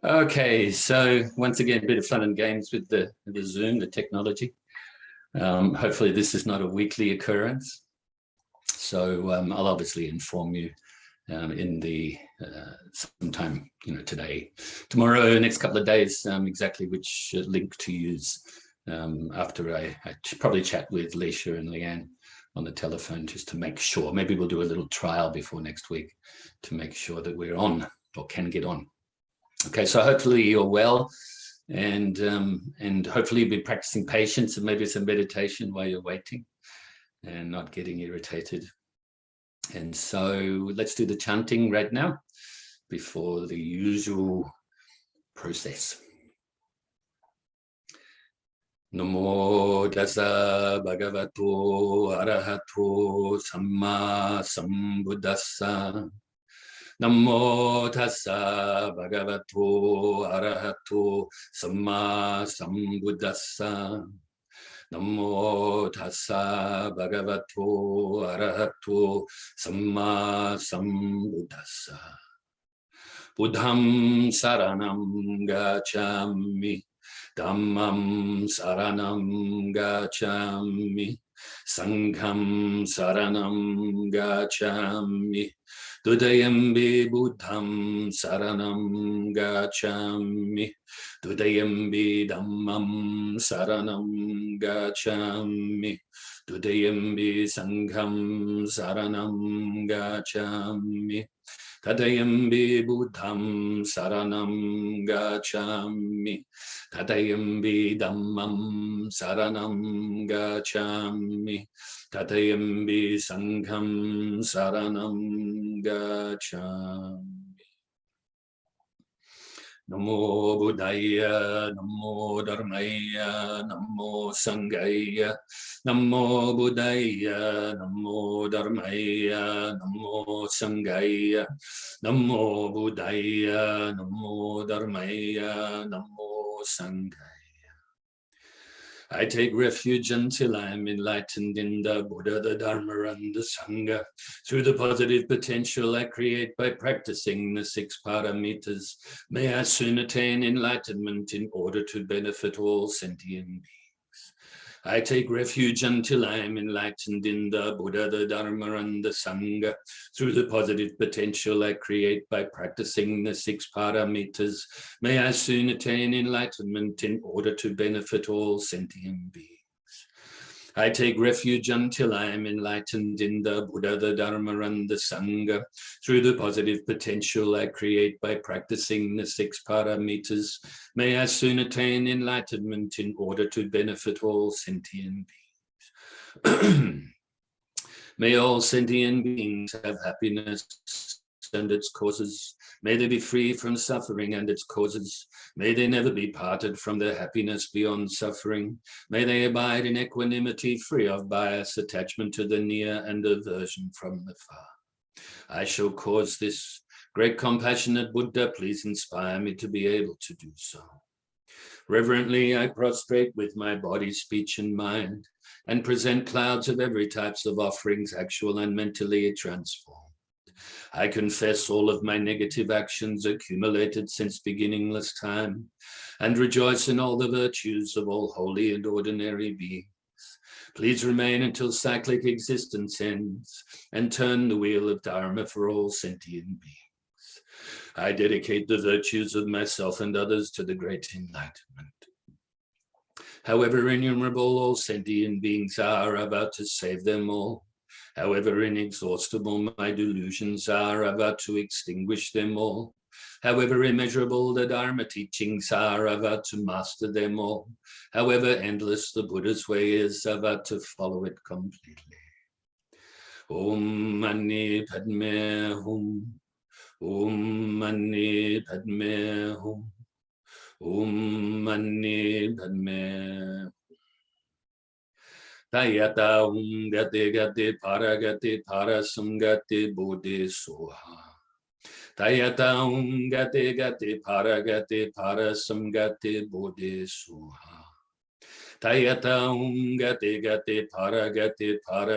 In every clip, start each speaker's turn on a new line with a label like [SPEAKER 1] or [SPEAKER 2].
[SPEAKER 1] Okay, so once again, a bit of fun and games with the Zoom, the technology. Hopefully this is not a weekly occurrence. So I'll obviously inform you in the sometime, today, tomorrow, next couple of days, exactly which link to use after I probably chat with Leisha and Leanne on the telephone just to make sure. Maybe we'll do a little trial before next week to make sure that we're on or can get on. Okay, so hopefully you're well, and hopefully you'll be practicing patience and maybe some meditation while you're waiting and not getting irritated. And so let's do the chanting right now before the usual process. Namo Tassa Bhagavato ArahatoSammaSambuddhassa. Namo Tassa Bhagavato ArahatoSammaSambuddhassa. Namo Tassa Bhagavato ArahatoSammaSambuddhassa. Buddham saranam gacchami. Dhammam saranam gacchami. Sangham saranam gacchami. Dudayambi Buddham saranam gacchami. Dudayambi Dhammam saranam gacchami. Dudayambi Sangham saranam gacchami. Tadayambi Buddham saranam gacchami. Tadayambi Dhammam saranam gacchami. Tadayambi Sangham saranam gacchami. Namo Buddhaya, Namo Dharmaya, Namo Sanghaya. Namo Buddhaya, Namo Dharmaya, Namo Sanghaya. Namo Buddhaya, Namo Dharmaya, Namo Sanghaya. I take refuge until I am enlightened in the Buddha, the Dharma, and the Sangha. Through the positive potential I create by practicing the 6 paramitas, may I soon attain enlightenment in order to benefit all sentient beings. I take refuge until I am enlightened in the Buddha, the Dharma, and the Sangha. Through the positive potential I create by practicing the 6 paramitas, may I soon attain enlightenment in order to benefit all sentient beings. I take refuge until I am enlightened in the Buddha, the Dharma, and the Sangha. Through the positive potential I create by practicing the 6 paramitas, may I soon attain enlightenment in order to benefit all sentient beings. May all sentient beings have happiness and its causes. May they be free from suffering and its causes. May they never be parted from their happiness beyond suffering. May they abide in equanimity, free of bias, attachment to the near, and aversion from the far. I shall cause this. Great compassionate Buddha, please inspire me to be able to do so. Reverently, I prostrate with my body, speech, and mind, and present clouds of every types of offerings, actual and mentally transformed. I confess all of my negative actions accumulated since beginningless time, and rejoice in all the virtues of all holy and ordinary beings. Please remain until cyclic existence ends, and turn the wheel of Dharma for all sentient beings. I dedicate the virtues of myself and others to the great enlightenment. However innumerable all sentient beings are, about to save them all. However inexhaustible my delusions are, about to extinguish them all. However immeasurable the Dharma teachings are, about to master them all. However endless the Buddha's way is, about to follow it completely. Om Mani Padme Hum. Om Mani Padme Hum. Om Mani Padme Hum. Tayata gate gate para samgate bodhi soha. Tayata gate gate para samgate bodhi soha. Tayata gate gate para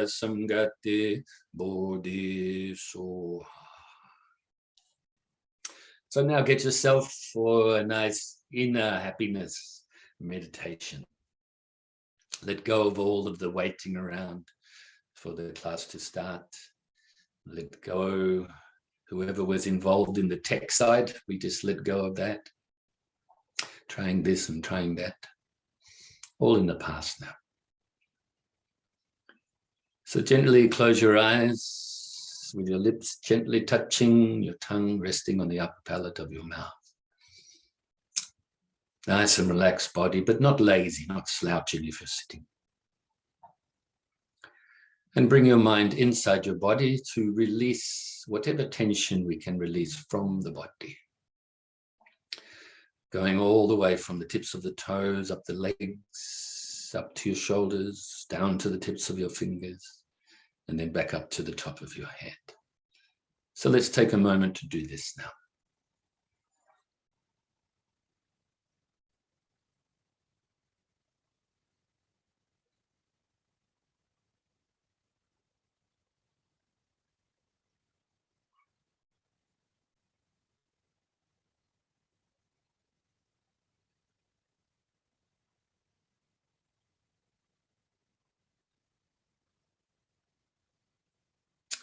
[SPEAKER 1] samgate bodhi soha. So now get yourself for a nice inner happiness meditation. Let go of all of the waiting around for the class to start. Let go, whoever was involved in the tech side, we just let go of that. Trying this and trying that. All in the past now. So gently close your eyes with your lips gently touching, your tongue resting on the upper palate of your mouth. Nice and relaxed body, but not lazy, not slouching if you're sitting. And bring your mind inside your body to release whatever tension we can release from the body. Going all the way from the tips of the toes, up the legs, up to your shoulders, down to the tips of your fingers, and then back up to the top of your head. So let's take a moment to do this now.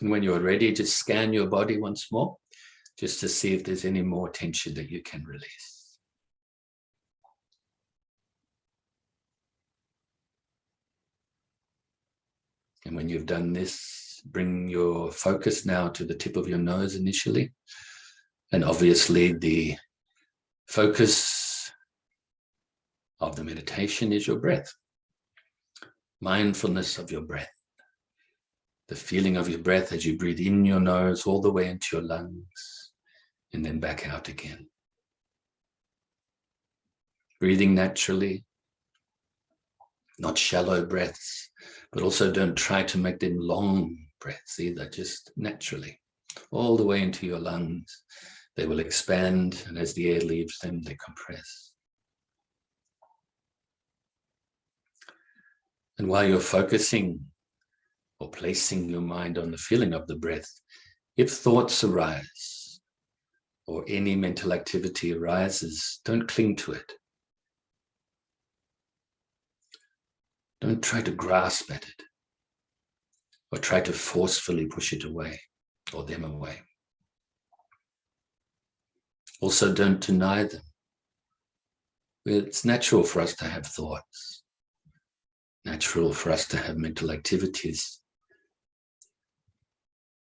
[SPEAKER 1] And when you're ready, just scan your body once more, just to see if there's any more tension that you can release. And when you've done this, bring your focus now to the tip of your nose initially. And obviously the focus of the meditation is your breath. Mindfulness of your breath. The feeling of your breath as you breathe in your nose all the way into your lungs and then back out again. Breathing naturally, not shallow breaths, but also don't try to make them long breaths either, just naturally, all the way into your lungs. They will expand, and as the air leaves them, they compress. And while you're focusing or placing your mind on the feeling of the breath, if thoughts arise or any mental activity arises, don't cling to it. Don't try to grasp at it or try to forcefully push it away or them away. Also, don't deny them. It's natural for us to have thoughts, natural for us to have mental activities,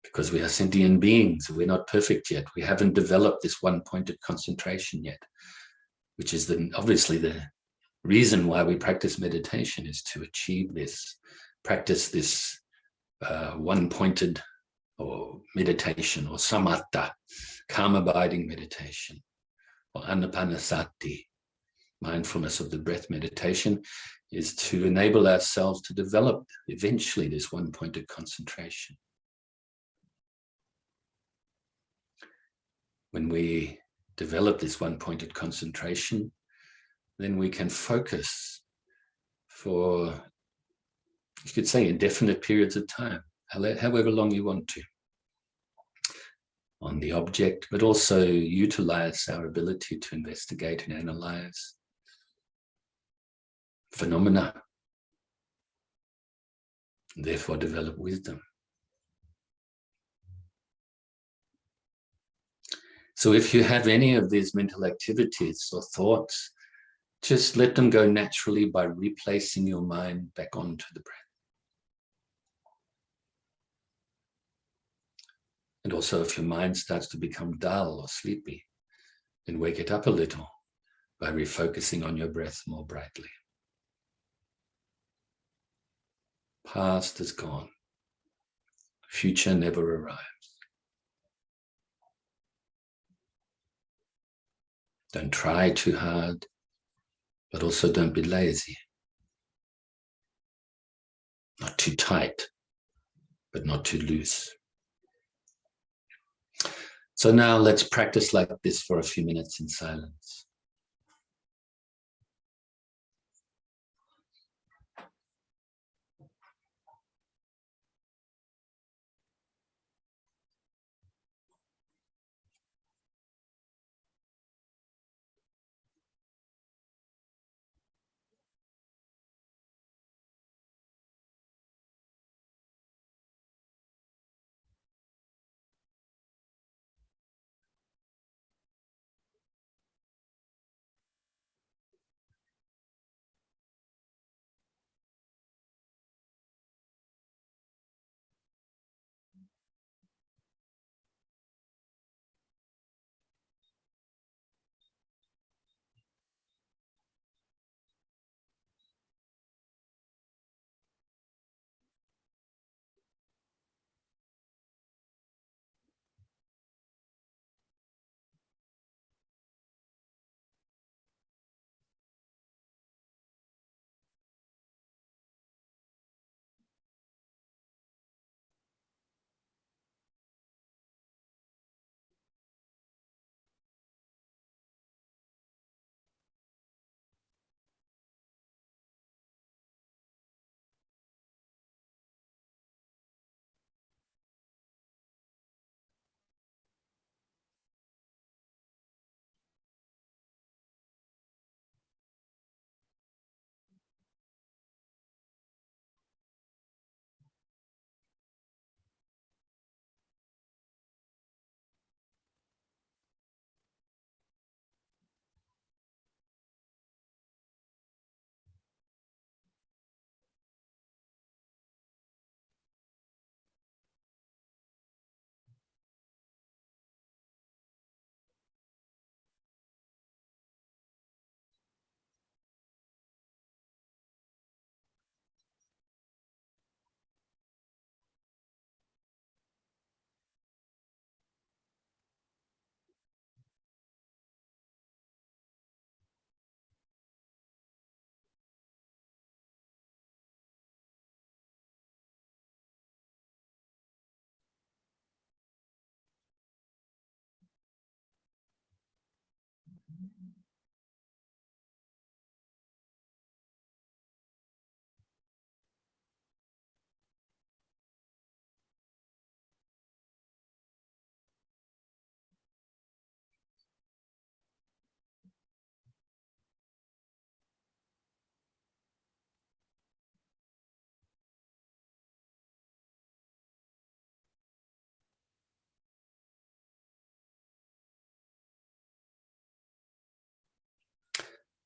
[SPEAKER 1] because we are sentient beings. We're not perfect yet. We haven't developed this one-pointed concentration yet, which is obviously the reason why we practice meditation, is to achieve this, practice this one-pointed or meditation, or samatha, calm-abiding meditation, or anapanasati, mindfulness of the breath meditation, is to enable ourselves to develop eventually this one-pointed concentration. When we develop this one-pointed concentration, then we can focus for, you could say, indefinite periods of time, however long you want to, on the object, but also utilize our ability to investigate and analyze phenomena, and therefore develop wisdom. So if you have any of these mental activities or thoughts, just let them go naturally by replacing your mind back onto the breath. And also, if your mind starts to become dull or sleepy, then wake it up a little by refocusing on your breath more brightly. Past is gone. Future never arrives. Don't try too hard, but also don't be lazy. Not too tight, but not too loose. So now let's practice like this for a few minutes in silence.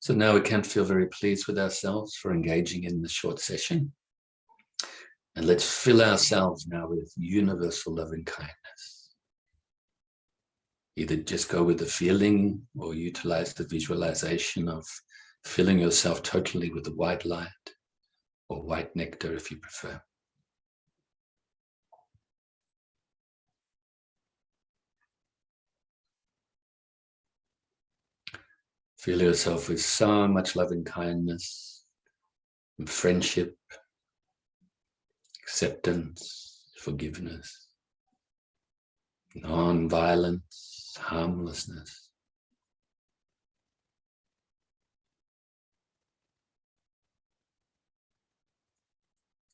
[SPEAKER 1] So now we can feel very pleased with ourselves for engaging in the short session. And let's fill ourselves now with universal loving kindness. Either just go with the feeling or utilize the visualization of filling yourself totally with the white light or white nectar if you prefer. Feel yourself with so much loving kindness, and friendship, acceptance, forgiveness, non-violence, harmlessness.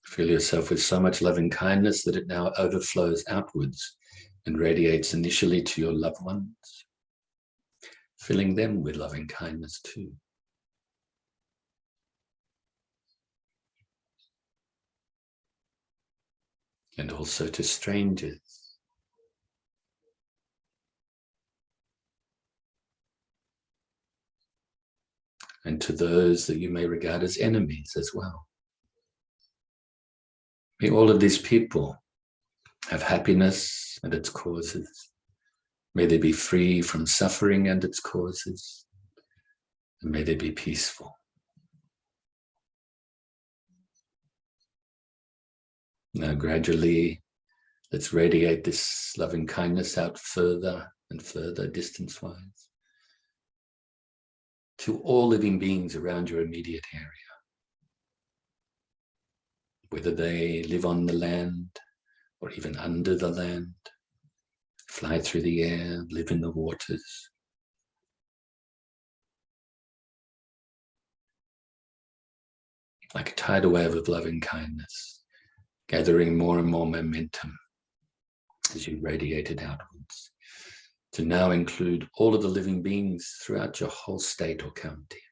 [SPEAKER 1] Feel yourself with so much loving kindness that it now overflows outwards and radiates initially to your loved ones, filling them with loving kindness too. And also to strangers. And to those that you may regard as enemies as well. May all of these people have happiness and its causes. May they be free from suffering and its causes. And may they be peaceful. Now gradually, let's radiate this loving kindness out further and further, distance-wise, to all living beings around your immediate area. Whether they live on the land or even under the land, fly through the air, live in the waters. Like a tidal wave of loving kindness, gathering more and more momentum as you radiate it outwards, to now include all of the living beings throughout your whole state or county.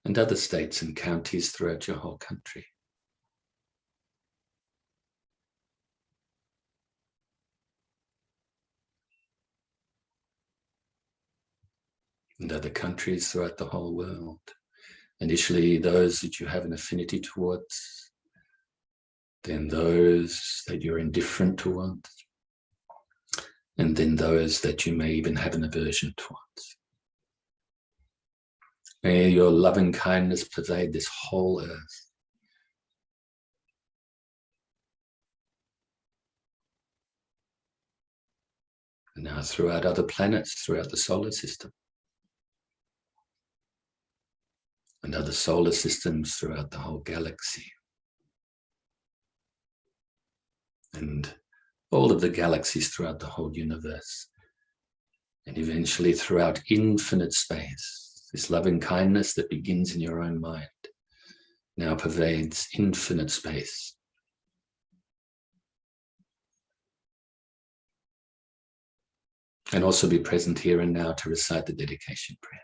[SPEAKER 1] And other states and counties throughout your whole country. And other countries throughout the whole world. Initially, those that you have an affinity towards, then those that you're indifferent towards, and then those that you may even have an aversion towards. May your loving kindness pervade this whole earth. And now throughout other planets, throughout the solar system. And other solar systems throughout the whole galaxy. And all of the galaxies throughout the whole universe. And eventually throughout infinite space. This loving kindness that begins in your own mind now pervades infinite space. And also be present here and now to recite the dedication prayer.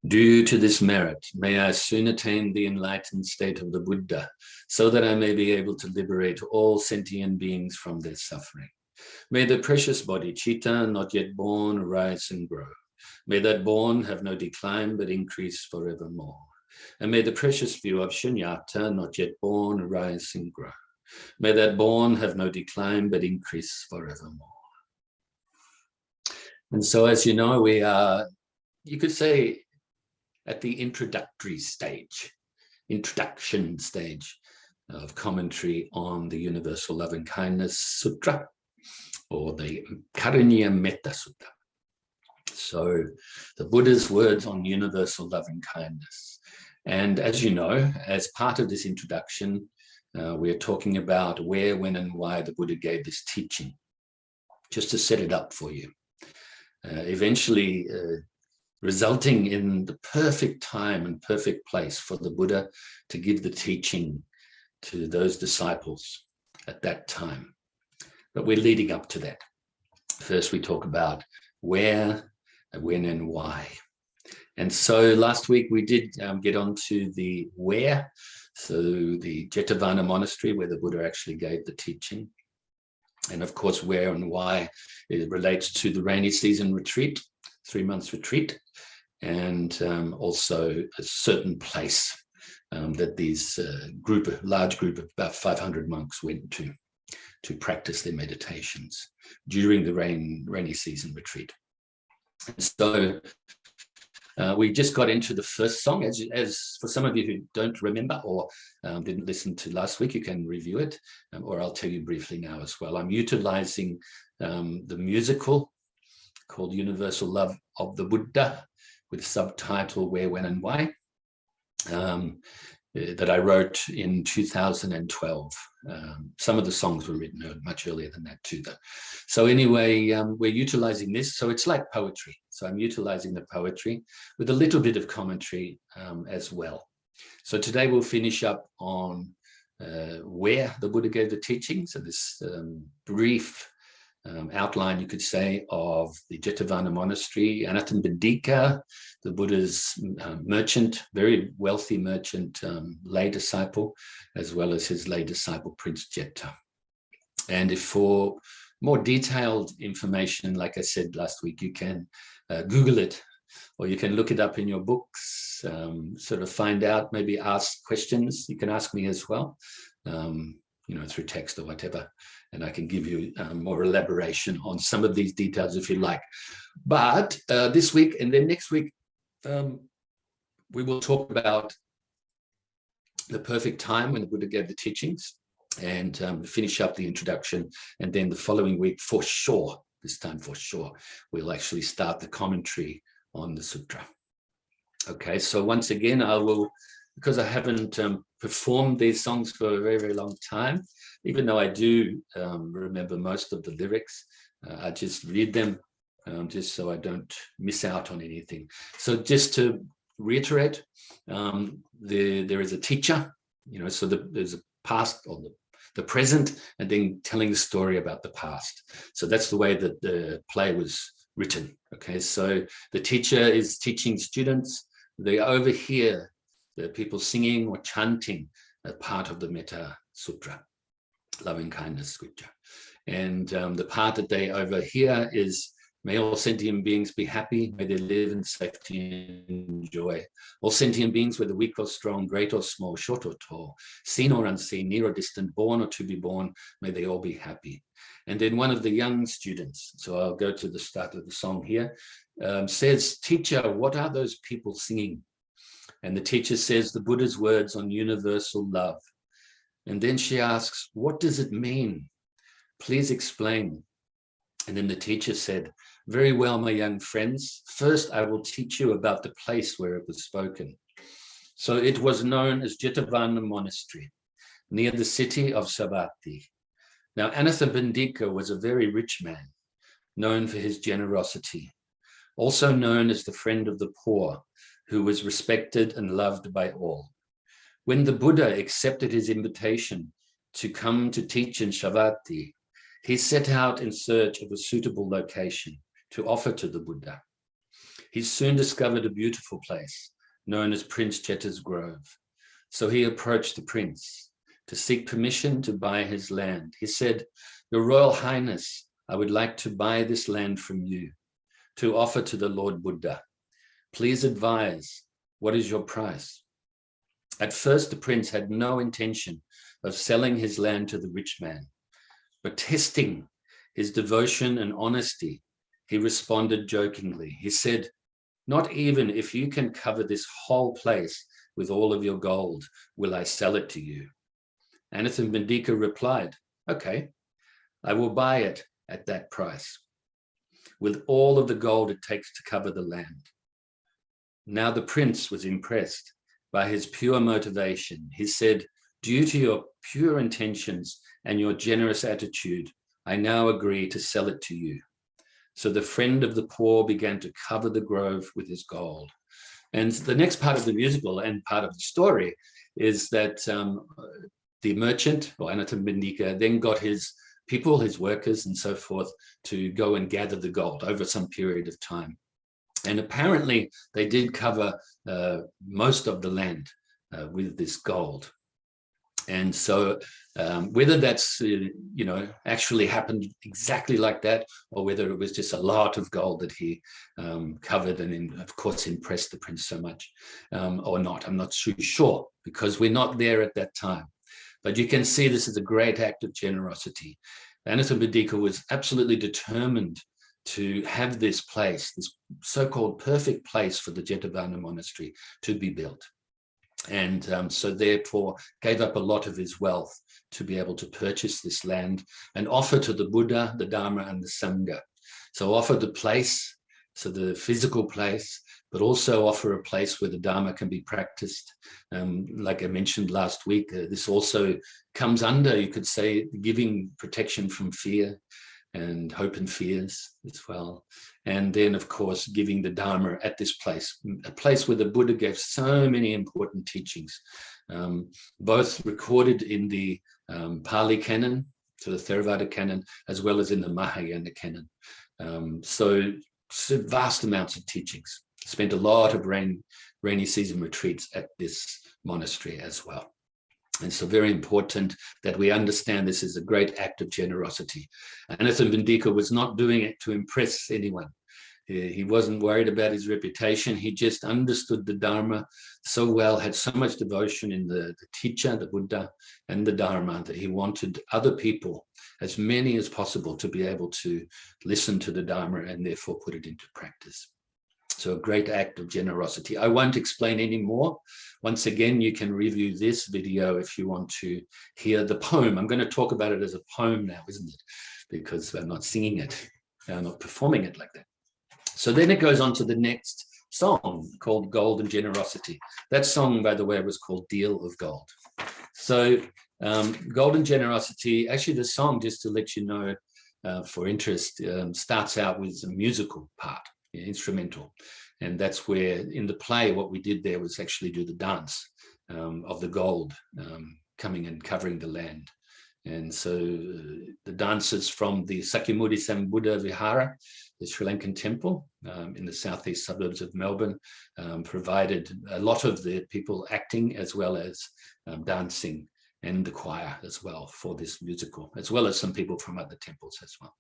[SPEAKER 1] Due to this merit, may I soon attain the enlightened state of the Buddha, so that I may be able to liberate all sentient beings from their suffering. May the precious body, Chitta, not yet born, rise and grow. May that born have no decline, but increase forevermore. And may the precious view of Shunyata, not yet born, rise and grow. May that born have no decline, but increase forevermore. And so, as you know, we are, you could say, at the introduction stage of commentary on the Universal Loving Kindness Sutra, or the Karaniya Metta Sutta. So the Buddha's words on universal loving kindness. And as you know, as part of this introduction, we're talking about where, when, and why the Buddha gave this teaching, just to set it up for you. Eventually resulting in the perfect time and perfect place for the Buddha to give the teaching to those disciples at that time. But we're leading up to that. First, we talk about where, when, and why. And so last week we did get onto the where, so the Jetavana Monastery, where the Buddha actually gave the teaching. And of course, where and why it relates to the rainy season retreat, 3 months retreat, and also a certain place that these large group of about 500 monks went to practice their meditations during the rainy season retreat. And so we just got into the first song. As for some of you who don't remember or didn't listen to last week, you can review it, or I'll tell you briefly now as well. I'm utilizing the musical called Universal Love of the Buddha, with subtitle Where, When, and Why, that I wrote in 2012. Some of the songs were written much earlier than that too, though. So anyway, we're utilizing this. So it's like poetry. So I'm utilizing the poetry with a little bit of commentary as well. So today we'll finish up on where the Buddha gave the teachings, and this brief outline, you could say, of the Jetavana Monastery, Anathapandika, the Buddha's merchant, very wealthy merchant, lay disciple, as well as his lay disciple, Prince Jeta. And if for more detailed information, like I said last week, you can Google it, or you can look it up in your books, sort of find out, maybe ask questions. You can ask me as well, through text or whatever, and I can give you more elaboration on some of these details if you like. But this week and then next week, we will talk about the perfect time when the Buddha gave the teachings, and finish up the introduction. And then the following week, for sure, this time for sure, we'll actually start the commentary on the sutra. Okay, so once again, I will, because I haven't performed these songs for a very, very long time, even though I do remember most of the lyrics, I just read them just so I don't miss out on anything. So just to reiterate, there is a teacher, so there's a past or the present, and then telling the story about the past. So that's the way that the play was written. Okay, so the teacher is teaching students. They overhear the people singing or chanting a part of the Metta Sutra, loving kindness scripture. And the part that they overhear is, may all sentient beings be happy, may they live in safety and joy. All sentient beings, whether weak or strong, great or small, short or tall, seen or unseen, near or distant, born or to be born, may they all be happy. And then one of the young students, so I'll go to the start of the song here, says, "Teacher, what are those people singing?" And the teacher says the Buddha's words on universal love. And then she asks, "What does it mean? Please explain." And then the teacher said, "Very well, my young friends. First, I will teach you about the place where it was spoken." So it was known as Jetavana Monastery, near the city of Savatthi. Now, Anathapandika was a very rich man, known for his generosity, also known as the friend of the poor, who was respected and loved by all. When the Buddha accepted his invitation to come to teach in Savatthi, he set out in search of a suitable location to offer to the Buddha. He soon discovered a beautiful place known as Prince Jeta's Grove. So he approached the prince to seek permission to buy his land. He said, "Your Royal Highness, I would like to buy this land from you to offer to the Lord Buddha. Please advise, what is your price?" At first, the prince had no intention of selling his land to the rich man, but testing his devotion and honesty, he responded jokingly. He said, "Not even if you can cover this whole place with all of your gold, will I sell it to you." Anathapandika replied, "Okay, I will buy it at that price, with all of the gold it takes to cover the land." Now the prince was impressed by his pure motivation. He said, due to your pure intentions and your generous attitude, I now agree to sell it to you. So the friend of the poor began to cover the grove with his gold. And the next part of the musical and part of the story is that the merchant, or Anathapandika, then got his people, his workers and so forth, to go and gather the gold over some period of time. And apparently they did cover most of the land with this gold. And so whether that's, actually happened exactly like that, or whether it was just a lot of gold that he covered and, of course, impressed the prince so much or not, I'm not too sure, because we're not there at that time. But you can see this is a great act of generosity. Anathapandika was absolutely determined to have this place, this so-called perfect place for the Jetavana Monastery to be built. And so therefore gave up a lot of his wealth to be able to purchase this land and offer to the Buddha, the Dharma, and the Sangha. So offer the place, so the physical place, but also offer a place where the Dharma can be practiced. Like I mentioned last week, this also comes under, you could say, giving protection from fear and hope and fears as well. And then, of course, giving the Dharma at this place, a place where the Buddha gave so many important teachings, both recorded in the PALI canon, so the Theravada canon, as well as in the Mahayana canon. So vast amounts of teachings. Spent a lot of rainy season retreats at this monastery as well. And so very important that we understand this is a great act of generosity. Anathapandika was not doing it to impress anyone. He wasn't worried about his reputation. He just understood the Dharma so well, had so much devotion in the teacher, the Buddha, and the Dharma, that he wanted other people, as many as possible, to be able to listen to the Dharma and therefore put it into practice. So a great act of generosity. I won't explain any more. Once again, you can review this video if you want to hear the poem. I'm going to talk about it as a poem now, isn't it? Because I'm not singing it. I'm not performing it like that. So then it goes on to the next song called Gold and Generosity. That song, by the way, was called Deal of Gold. So Gold and Generosity, actually the song, just to let you know for interest, starts out with a musical part. Instrumental, and that's where in the play what we did there was actually do the dance of the gold coming and covering the land. And so the dancers from the Sakyamuni Sambuddha Vihara, the Sri Lankan temple in the southeast suburbs of Melbourne, provided a lot of the people acting as well as dancing, and the choir as well for this musical, as well as some people from other temples as well.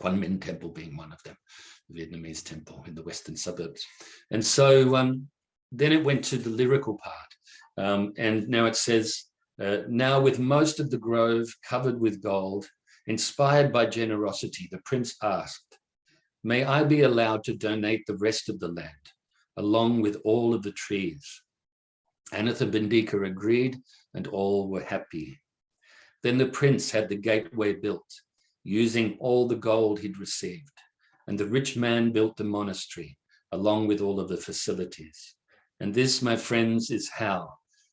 [SPEAKER 1] One Min temple being one of them, the Vietnamese temple in the western suburbs. And so then it went to the lyrical part. And now it says, now with most of the grove covered with gold, inspired by generosity, the prince asked, may I be allowed to donate the rest of the land, along with all of the trees? Anathapandika agreed, and all were happy. Then the prince had the gateway built, using all the gold he'd received, and the rich man built the monastery along with all of the facilities. And this, my friends, is how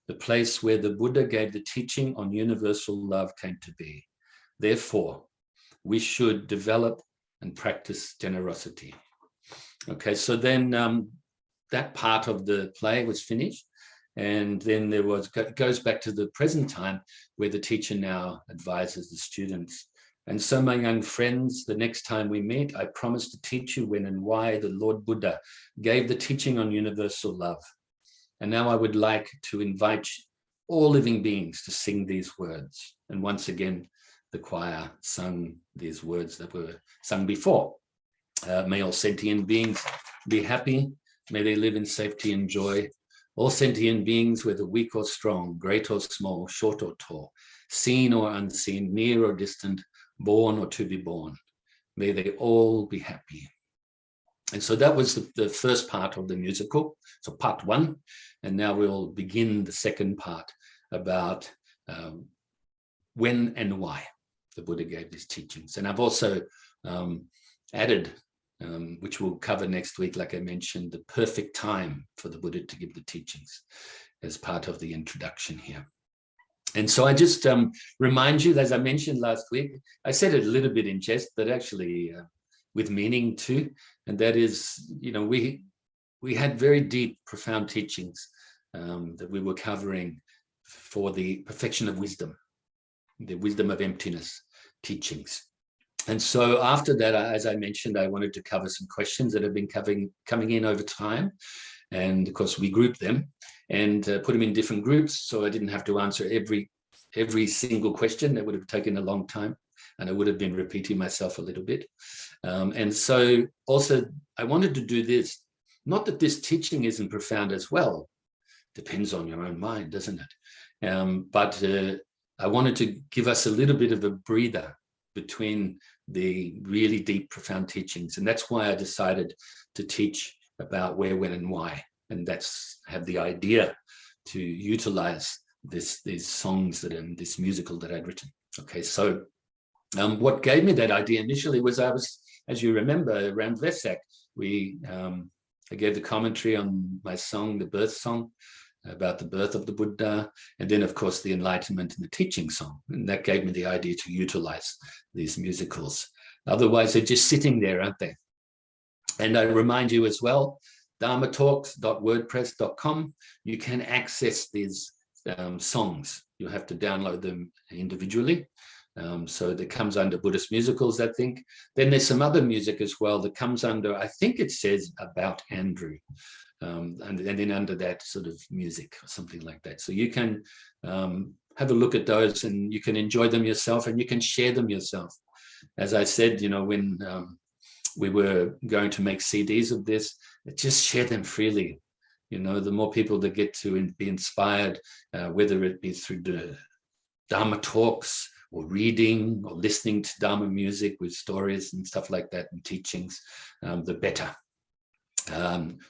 [SPEAKER 1] the place where the Buddha gave the teaching on universal love came to be. Therefore, we should develop and practice generosity. Okay, so then that part of the play was finished. And then it goes back to the present time where the teacher now advises the students. And so, my young friends, the next time we meet, I promise to teach you when and why the Lord Buddha gave the teaching on universal love. And now I would like to invite all living beings to sing these words. And once again, the choir sung these words that were sung before. May all sentient beings be happy. May they live in safety and joy. All sentient beings, whether weak or strong, great or small, short or tall, seen or unseen, near or distant, born or to be born, may they all be happy. And so that was the first part of the musical, so part one. And now we'll begin the second part about when and why the Buddha gave these teachings. And I've also added, which we'll cover next week, like I mentioned, the perfect time for the Buddha to give the teachings. as part of the introduction here. And so I just remind you, as I mentioned last week, I said it a little bit in jest, but actually with meaning too. And that is, we had very deep, profound teachings that we were covering for the perfection of wisdom, the wisdom of emptiness teachings. And so after that, as I mentioned, I wanted to cover some questions that have been coming in over time. And of course, we grouped them and put them in different groups, so I didn't have to answer every single question. That would have taken a long time, and I would have been repeating myself a little bit. And so also, I wanted to do this, not that this teaching isn't profound as well, depends on your own mind, doesn't it? But I wanted to give us a little bit of a breather between the really deep, profound teachings. And that's why I decided to teach about where, when, and why. And that's have the idea to utilize these songs this musical that I'd written. Okay, so what gave me that idea initially was I was, as you remember, around Vesak, I gave the commentary on my song, the birth song, about the birth of the Buddha, and then of course the enlightenment and the teaching song. And that gave me the idea to utilize these musicals. Otherwise they're just sitting there, aren't they? And I remind you as well, dharmatalks.wordpress.com, you can access these songs. You have to download them individually. So that comes under Buddhist musicals, I think. Then there's some other music as well that comes under, I think it says About Andrew. And then under that sort of music or something like that. So you can have a look at those and you can enjoy them yourself and you can share them yourself. As I said, when we were going to make CDs of this, just share them freely. The more people that get to be inspired, whether it be through the Dharma talks or reading or listening to Dharma music with stories and stuff like that and teachings, the better.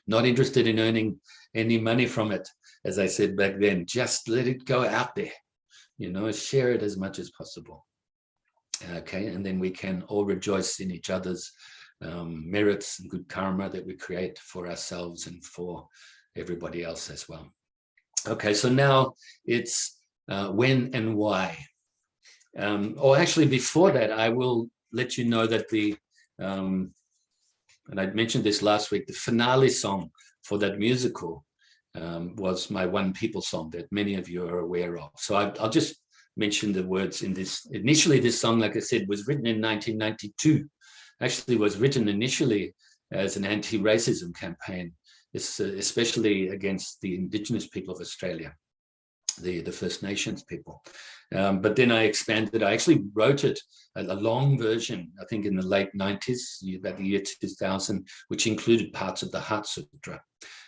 [SPEAKER 1] Not interested in earning any money from it, as I said back then. Just let it go out there, share it as much as possible. Okay, and then we can all rejoice in each other's merits and good karma that we create for ourselves and for everybody else as well. Okay, so now it's when and why. Or actually before that, I will let you know that and I mentioned this last week, the finale song for that musical was my One People song that many of you are aware of. So I'll just mention the words in this. Initially, this song, like I said, was written in 1992. Actually, was written initially as an anti-racism campaign, especially against the Indigenous people of Australia, the First Nations people. But then I expanded. I actually wrote it, a long version, I think in the late 90s, about the year 2000, which included parts of the Heart Sutra.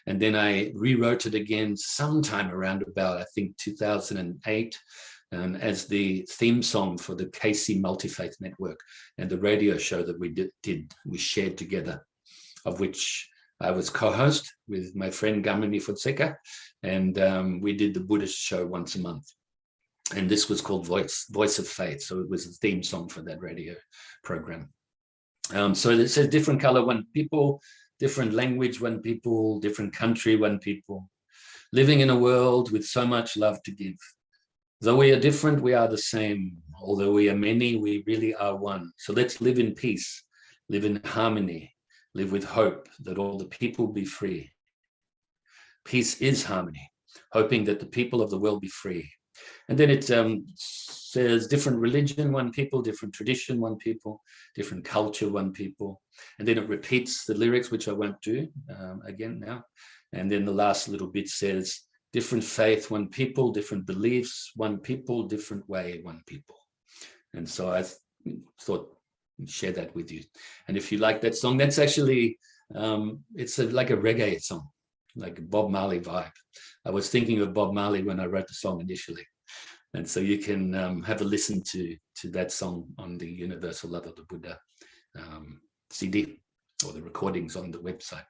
[SPEAKER 1] And then I rewrote it again sometime around about, I think, 2008, as the theme song for the KC Multi-Faith Network and the radio show that we shared together, of which I was co-host with my friend Gamini Fonseca, and we did the Buddhist show once a month. And this was called Voice of Faith. So it was a theme song for that radio program. So it says different color, one people, different language, one people, different country, one people, living in a world with so much love to give. Though we are different, we are the same. Although we are many, we really are one. So let's live in peace, live in harmony, live with hope that all the people be free. Peace is harmony, hoping that the people of the world be free. And then it says different religion, one people, different tradition, one people, different culture, one people. And then it repeats the lyrics, which I won't do again now. And then the last little bit says, different faith, one people, different beliefs, one people, different way, one people. And so I thought I'd share that with you. And if you like that song, that's actually, it's like a reggae song, like a Bob Marley vibe. I was thinking of Bob Marley when I wrote the song initially. And so you can have a listen to that song on the Universal Love of the Buddha CD or the recordings on the website.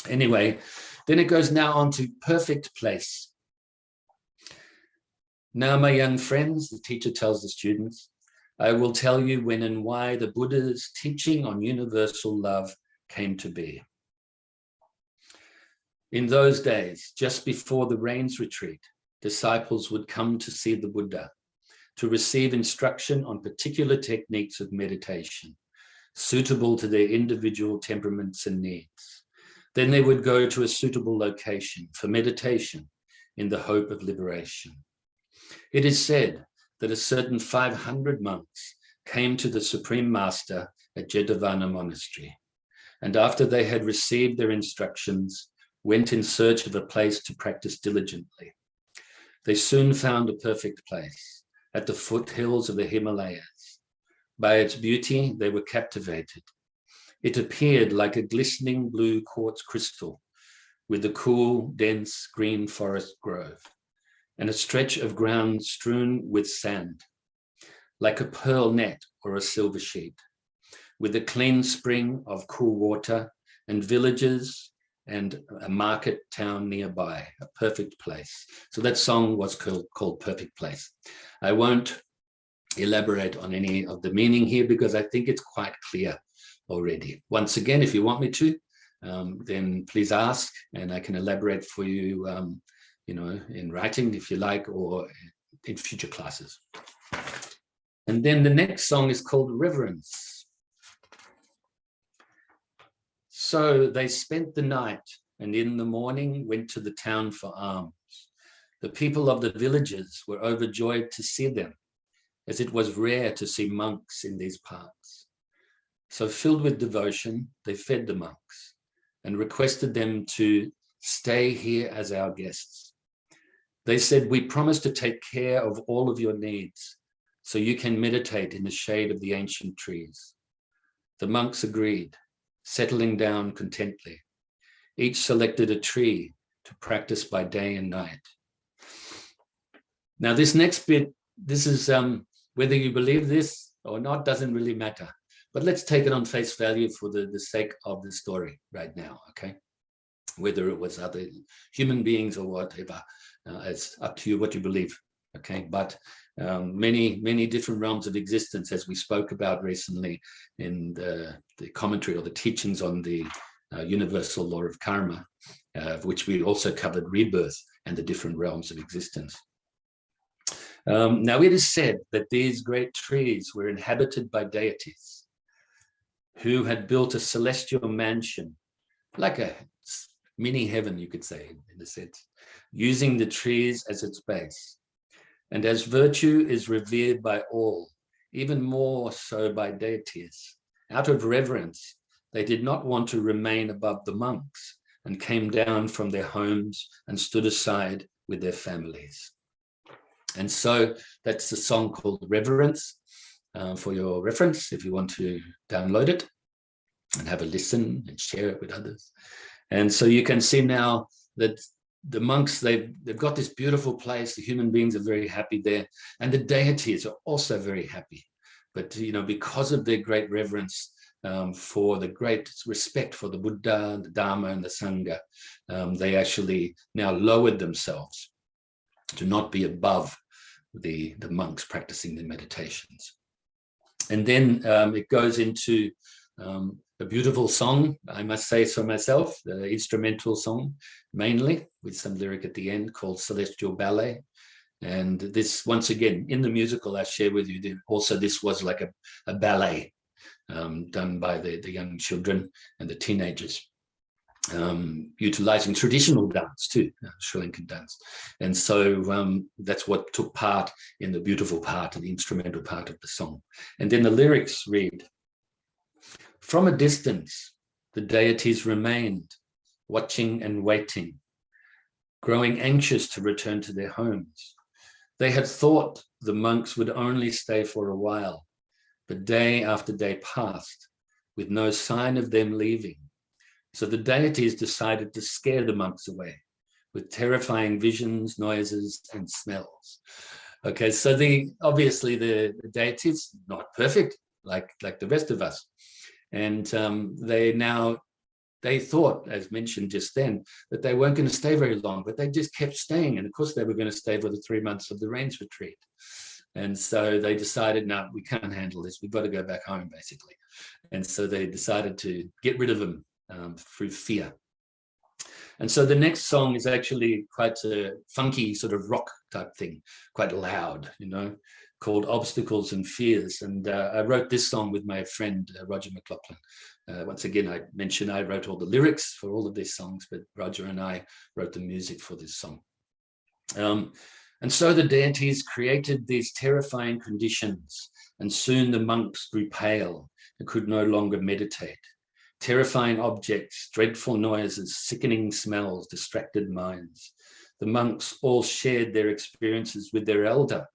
[SPEAKER 1] Anyway, then it goes now on to perfect place. Now, my young friends, the teacher tells the students, I will tell you when and why the Buddha's teaching on universal love came to be. In those days, just before the rains retreat, disciples would come to see the Buddha, to receive instruction on particular techniques of meditation, suitable to their individual temperaments and needs. Then they would go to a suitable location for meditation in the hope of liberation. It is said that a certain 500 monks came to the Supreme Master at Jetavana Monastery, and after they had received their instructions, went in search of a place to practice diligently. They soon found a perfect place at the foothills of the Himalayas. By its beauty, they were captivated. It appeared like a glistening blue quartz crystal with a cool, dense green forest grove and a stretch of ground strewn with sand, like a pearl net or a silver sheet, with a clean spring of cool water and villages and a market town nearby, a perfect place. So that song was called Perfect Place. I won't elaborate on any of the meaning here because I think it's quite clear already. Once again, if you want me to, then please ask and I can elaborate for you, in writing if you like, or in future classes. And then the next song is called Reverence. So they spent the night and in the morning went to the town for alms. The people of the villages were overjoyed to see them, as it was rare to see monks in these parts. So filled with devotion, they fed the monks and requested them to stay here as our guests. They said, "We promise to take care of all of your needs, so you can meditate in the shade of the ancient trees." The monks agreed, settling down contently. Each selected a tree to practice by day and night. Now this next bit, this is whether you believe this or not doesn't really matter, but let's take it on face value for the sake of the story right now, okay? Whether it was other human beings or whatever, it's up to you what you believe, okay? But many different realms of existence, as we spoke about recently in the commentary or the teachings on the universal law of karma, which we also covered rebirth and the different realms of existence. Now it is said that these great trees were inhabited by deities who had built a celestial mansion, like a mini heaven, you could say, in a sense, using the trees as its base. And as virtue is revered by all, even more so by deities, out of reverence, they did not want to remain above the monks and came down from their homes and stood aside with their families. And so that's the song called Reverence, for your reference, if you want to download it and have a listen and share it with others. And so you can see now that the monks, they've got this beautiful place. The human beings are very happy there. And the deities are also very happy. But, because of their great reverence, for the great respect for the Buddha, the Dharma, and the Sangha, they actually now lowered themselves to not be above the monks practicing their meditations. And then it goes into a beautiful song, I must say so myself, the instrumental song mainly, with some lyric at the end called Celestial Ballet. And this, once again, in the musical I share with you, also this was like a ballet done by the young children and the teenagers, utilizing traditional dance too, Sri Lankan dance. And so that's what took part in the beautiful part, the instrumental part of the song. And then the lyrics read, "From a distance, the deities remained, watching and waiting, growing anxious to return to their homes. They had thought the monks would only stay for a while, but day after day passed with no sign of them leaving. So the deities decided to scare the monks away with terrifying visions, noises, and smells." Okay, so obviously the deities, not perfect, like the rest of us. And they thought, as mentioned just then, that they weren't going to stay very long, but they just kept staying. And of course, they were going to stay for the 3 months of the rains retreat. And so they decided, no, we can't handle this. We've got to go back home, basically. And so they decided to get rid of them through fear. And so the next song is actually quite a funky sort of rock type thing, quite loud, called Obstacles and Fears. And I wrote this song with my friend, Roger McLaughlin. Once again, I mentioned I wrote all the lyrics for all of these songs, but Roger and I wrote the music for this song. And so the deities created these terrifying conditions, and soon the monks grew pale and could no longer meditate. Terrifying objects, dreadful noises, sickening smells, distracted minds. The monks all shared their experiences with their elder,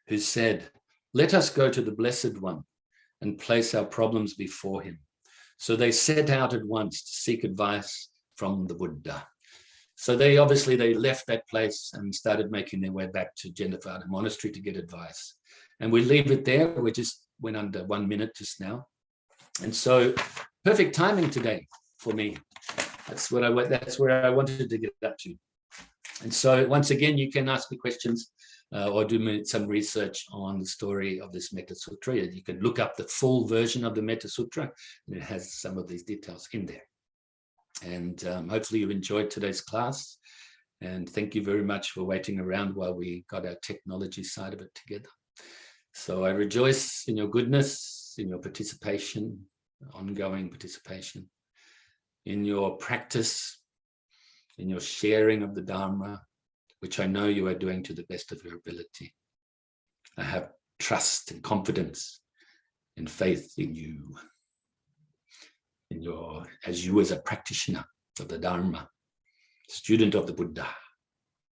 [SPEAKER 1] who said, "Let us go to the Blessed One and place our problems before him." So they set out at once to seek advice from the Buddha. So they left that place and started making their way back to Jetavana Monastery to get advice. And we leave it there. We just went under 1 minute just now. And so perfect timing today for me. That's where I wanted to get up to. And so once again, you can ask me questions or do some research on the story of this Metta Sutra. You can look up the full version of the Metta Sutra, and it has some of these details in there. And hopefully you enjoyed today's class. And thank you very much for waiting around while we got our technology side of it together. So I rejoice in your goodness, in your participation, ongoing participation, in your practice, in your sharing of the Dharma, which I know you are doing to the best of your ability. I have trust and confidence and faith in you, as a practitioner of the Dharma, student of the Buddha.